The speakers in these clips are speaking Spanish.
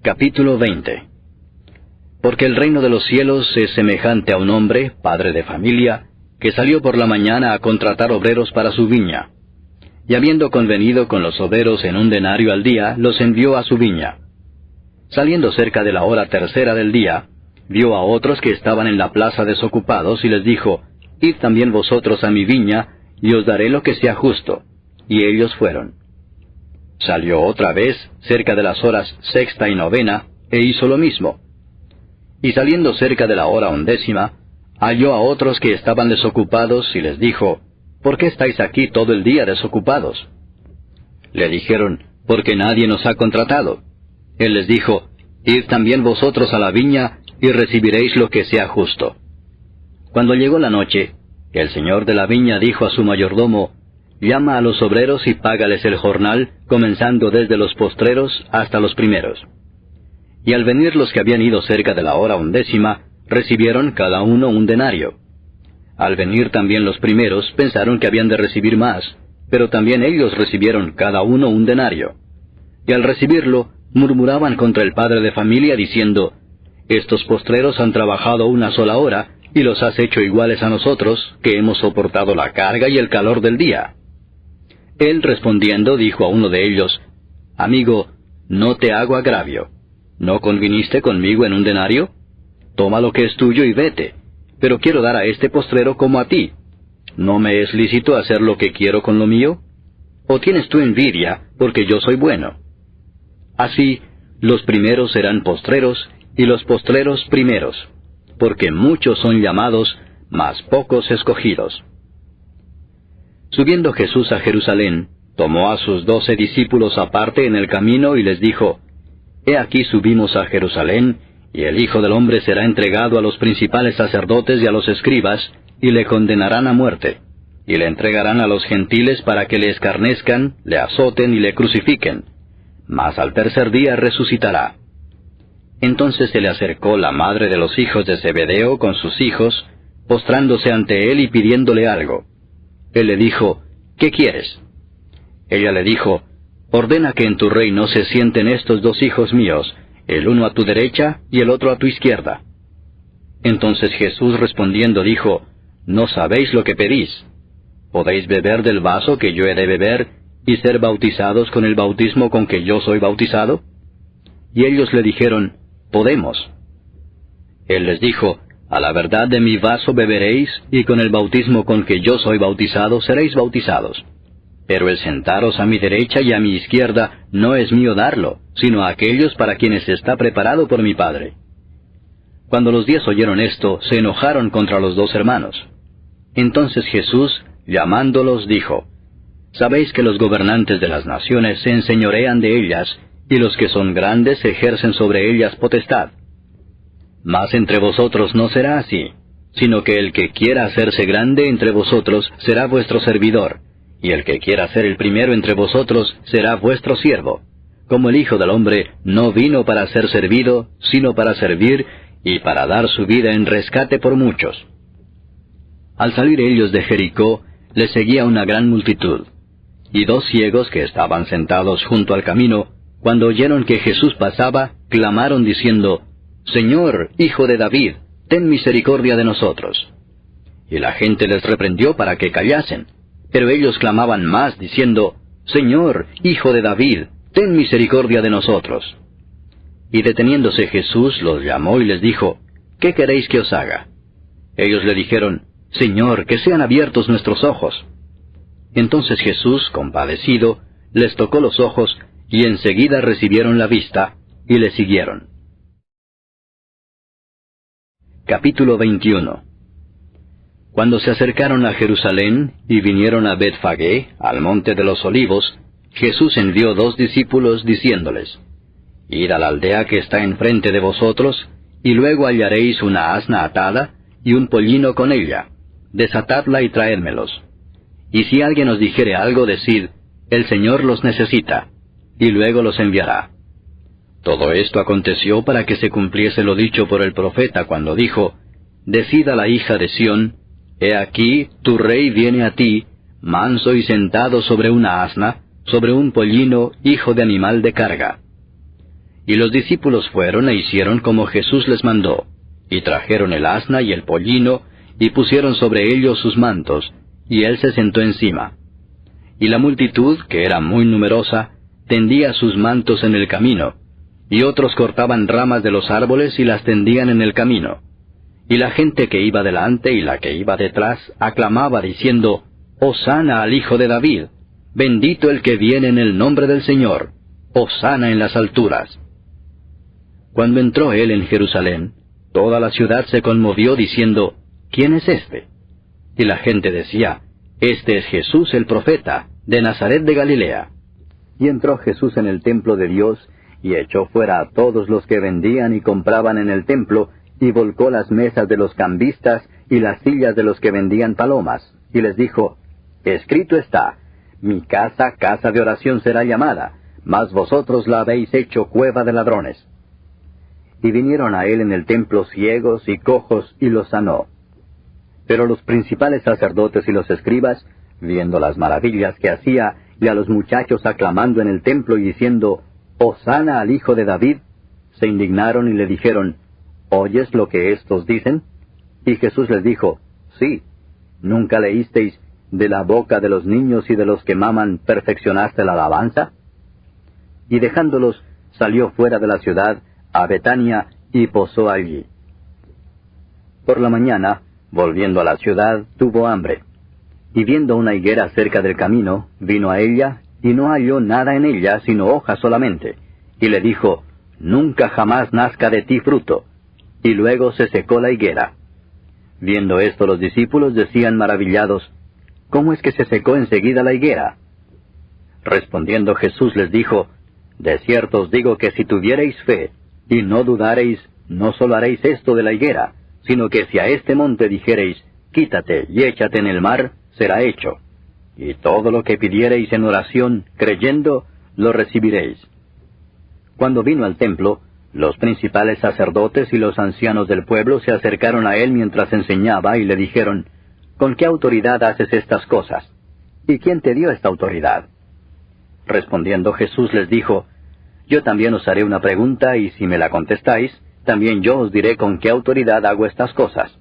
Capítulo 20. Porque el reino de los cielos es semejante a un hombre, padre de familia, que salió por la mañana a contratar obreros para su viña. Y habiendo convenido con los obreros en 1 denario al día, los envió a su viña. Saliendo cerca de la hora tercera del día, vio a otros que estaban en la plaza desocupados, y les dijo, Id también vosotros a mi viña, y os daré lo que sea justo. Y ellos fueron. Salió otra vez, cerca de las horas sexta y novena, e hizo lo mismo. Y saliendo cerca de la hora 11, halló a otros que estaban desocupados, y les dijo, ¿por qué estáis aquí todo el día desocupados? Le dijeron, porque nadie nos ha contratado. Él les dijo, Id también vosotros a la viña, y recibiréis lo que sea justo. Cuando llegó la noche, el señor de la viña dijo a su mayordomo, Llama a los obreros y págales el jornal, comenzando desde los postreros hasta los primeros. Y al venir los que habían ido cerca de la hora 11, recibieron cada uno 1 denario. Al venir también los primeros, pensaron que habían de recibir más, pero también ellos recibieron cada uno 1 denario. Y al recibirlo, murmuraban contra el padre de familia, diciendo, Estos postreros han trabajado 1 sola hora, y los has hecho iguales a nosotros, que hemos soportado la carga y el calor del día. Él respondiendo dijo a uno de ellos, Amigo, no te hago agravio. ¿No conviniste conmigo en 1 denario? Toma lo que es tuyo y vete, pero quiero dar a este postrero como a ti. ¿No me es lícito hacer lo que quiero con lo mío? ¿O tienes tú envidia, porque yo soy bueno? Así, los primeros serán postreros, y los postreros primeros, porque muchos son llamados, mas pocos escogidos. Subiendo Jesús a Jerusalén, tomó a sus 12 discípulos aparte en el camino y les dijo, He aquí subimos a Jerusalén, y el Hijo del Hombre será entregado a los principales sacerdotes y a los escribas, y le condenarán a muerte, y le entregarán a los gentiles para que le escarnezcan, le azoten y le crucifiquen, mas al tercer día resucitará. Entonces se le acercó la madre de los hijos de Zebedeo con sus hijos, postrándose ante él y pidiéndole algo. Él le dijo, ¿qué quieres? Ella le dijo, Ordena que en tu reino se sienten estos 2 hijos míos, el uno a tu derecha y el otro a tu izquierda. Entonces Jesús respondiendo dijo, No sabéis lo que pedís. ¿Podéis beber del vaso que yo he de beber, y ser bautizados con el bautismo con que yo soy bautizado? Y ellos le dijeron, Podemos. Él les dijo, A la verdad de mi vaso beberéis, y con el bautismo con que yo soy bautizado seréis bautizados. Pero el sentaros a mi derecha y a mi izquierda no es mío darlo, sino a aquellos para quienes está preparado por mi Padre. Cuando los 10 oyeron esto, se enojaron contra los 2 hermanos. Entonces Jesús, llamándolos, dijo, Sabéis que los gobernantes de las naciones se enseñorean de ellas, y los que son grandes ejercen sobre ellas potestad. Mas entre vosotros no será así, sino que el que quiera hacerse grande entre vosotros será vuestro servidor, y el que quiera ser el primero entre vosotros será vuestro siervo, como el Hijo del Hombre no vino para ser servido, sino para servir, y para dar su vida en rescate por muchos. Al salir ellos de Jericó, les seguía una gran multitud, y 2 ciegos que estaban sentados junto al camino, cuando oyeron que Jesús pasaba, clamaron diciendo, Señor, Hijo de David, ten misericordia de nosotros. Y la gente les reprendió para que callasen. Pero ellos clamaban más, diciendo, Señor, Hijo de David, ten misericordia de nosotros. Y deteniéndose Jesús los llamó y les dijo, ¿qué queréis que os haga? Ellos le dijeron, Señor, que sean abiertos nuestros ojos. Entonces Jesús, compadecido, les tocó los ojos, y enseguida recibieron la vista, y le siguieron. Capítulo 21. Cuando se acercaron a Jerusalén, y vinieron a Betfagé, al monte de los olivos, Jesús envió 2 discípulos, diciéndoles, Id a la aldea que está enfrente de vosotros, y luego hallaréis una asna atada, y un pollino con ella. Desatadla y traédmelos. Y si alguien os dijere algo, decid, el Señor los necesita, y luego los enviará. Todo esto aconteció para que se cumpliese lo dicho por el profeta cuando dijo, Decid a la hija de Sión, He aquí, tu rey viene a ti, manso y sentado sobre una asna, sobre un pollino, hijo de animal de carga. Y los discípulos fueron e hicieron como Jesús les mandó, y trajeron el asna y el pollino, y pusieron sobre ellos sus mantos, y él se sentó encima. Y la multitud, que era muy numerosa, tendía sus mantos en el camino, y otros cortaban ramas de los árboles y las tendían en el camino. Y la gente que iba delante y la que iba detrás aclamaba diciendo, Hosana al Hijo de David, bendito el que viene en el nombre del Señor, Hosana en las alturas. Cuando entró él en Jerusalén, toda la ciudad se conmovió diciendo, ¿quién es este? Y la gente decía, este es Jesús el profeta, de Nazaret de Galilea. Y entró Jesús en el templo de Dios, y echó fuera a todos los que vendían y compraban en el templo, y volcó las mesas de los cambistas y las sillas de los que vendían palomas, y les dijo, escrito está, mi casa, casa de oración será llamada, mas vosotros la habéis hecho cueva de ladrones. Y vinieron a él en el templo ciegos y cojos, y los sanó. Pero los principales sacerdotes y los escribas, viendo las maravillas que hacía, y a los muchachos aclamando en el templo y diciendo, Hosana al Hijo de David, se indignaron y le dijeron, ¿oyes lo que éstos dicen? Y Jesús les dijo, sí, ¿nunca leísteis, de la boca de los niños y de los que maman perfeccionaste la alabanza? Y dejándolos, salió fuera de la ciudad, a Betania, y posó allí. Por la mañana, volviendo a la ciudad, tuvo hambre. Y viendo una higuera cerca del camino, vino a ella, y no halló nada en ella, sino hojas solamente. Y le dijo, nunca jamás nazca de ti fruto. Y luego se secó la higuera. Viendo esto los discípulos decían maravillados, ¿cómo es que se secó enseguida la higuera? Respondiendo Jesús les dijo, de cierto os digo que si tuviereis fe, y no dudareis, no solo haréis esto de la higuera, sino que si a este monte dijereis, quítate y échate en el mar, será hecho. Y todo lo que pidiereis en oración, creyendo, lo recibiréis. Cuando vino al templo, los principales sacerdotes y los ancianos del pueblo se acercaron a él mientras enseñaba y le dijeron, ¿con qué autoridad haces estas cosas? ¿Y quién te dio esta autoridad? Respondiendo Jesús les dijo, yo también os haré una pregunta y si me la contestáis, también yo os diré con qué autoridad hago estas cosas.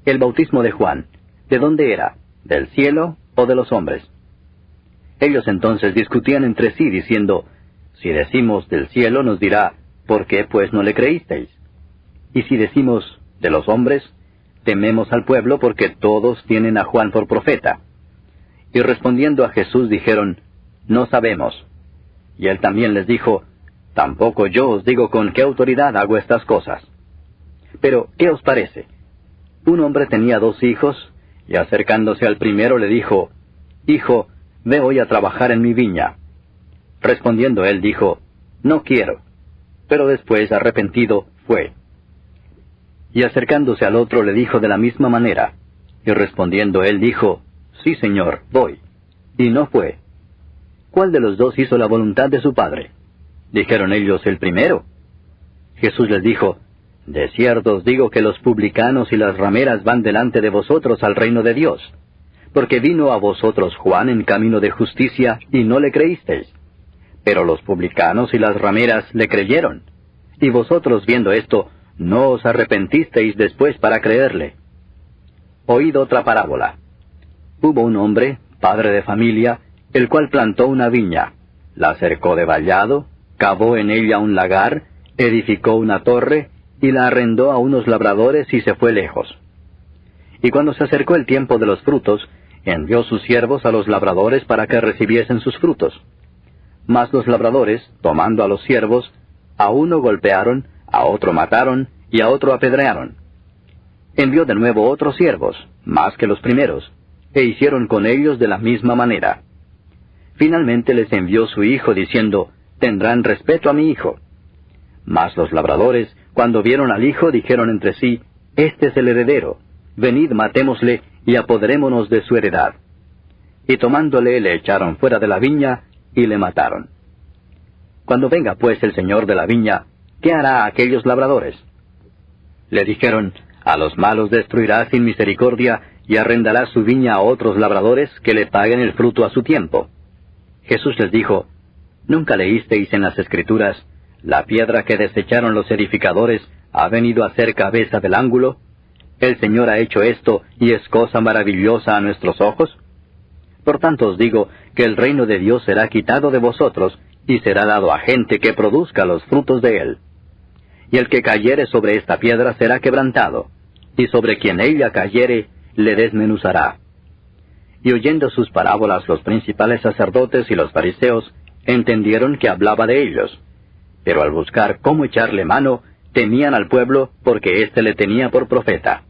El bautismo de Juan, ¿de dónde era? ¿Del cielo o de los hombres? Ellos entonces discutían entre sí diciendo, si decimos del cielo nos dirá, ¿por qué pues no le creísteis? Y si decimos de los hombres, tememos al pueblo porque todos tienen a Juan por profeta. Y respondiendo a Jesús dijeron, no sabemos. Y él también les dijo, tampoco yo os digo con qué autoridad hago estas cosas. Pero, ¿qué os parece? Un hombre tenía 2 hijos, y acercándose al primero le dijo, Hijo, ve hoy a trabajar en mi viña. Respondiendo él dijo, No quiero. Pero después, arrepentido, fue. Y acercándose al otro le dijo de la misma manera. Y respondiendo él dijo, Sí, Señor, voy. Y no fue. ¿Cuál de los 2 hizo la voluntad de su padre? Dijeron ellos, el primero. Jesús les dijo, de cierto os digo que los publicanos y las rameras van delante de vosotros al reino de Dios. Porque vino a vosotros Juan en camino de justicia, y no le creísteis. Pero los publicanos y las rameras le creyeron. Y vosotros viendo esto, no os arrepentisteis después para creerle. Oíd otra parábola. Hubo un hombre, padre de familia, el cual plantó una viña, la cercó de vallado, cavó en ella un lagar, edificó una torre, y la arrendó a unos labradores y se fue lejos. Y cuando se acercó el tiempo de los frutos, envió sus siervos a los labradores para que recibiesen sus frutos. Mas los labradores, tomando a los siervos, a uno golpearon, a otro mataron, y a otro apedrearon. Envió de nuevo otros siervos, más que los primeros, e hicieron con ellos de la misma manera. Finalmente les envió su hijo, diciendo, tendrán respeto a mi hijo. Mas los labradores, cuando vieron al hijo, dijeron entre sí, este es el heredero, venid matémosle, y apoderémonos de su heredad. Y tomándole, le echaron fuera de la viña, y le mataron. Cuando venga pues el señor de la viña, ¿qué hará a aquellos labradores? Le dijeron, a los malos destruirá sin misericordia, y arrendará su viña a otros labradores, que le paguen el fruto a su tiempo. Jesús les dijo, ¿nunca leísteis en las Escrituras, la piedra que desecharon los edificadores ha venido a ser cabeza del ángulo? ¿El Señor ha hecho esto y es cosa maravillosa a nuestros ojos? Por tanto os digo que el reino de Dios será quitado de vosotros, y será dado a gente que produzca los frutos de él. Y el que cayere sobre esta piedra será quebrantado, y sobre quien ella cayere, le desmenuzará. Y oyendo sus parábolas los principales sacerdotes y los fariseos, entendieron que hablaba de ellos. Pero al buscar cómo echarle mano, temían al pueblo, porque éste le tenía por profeta.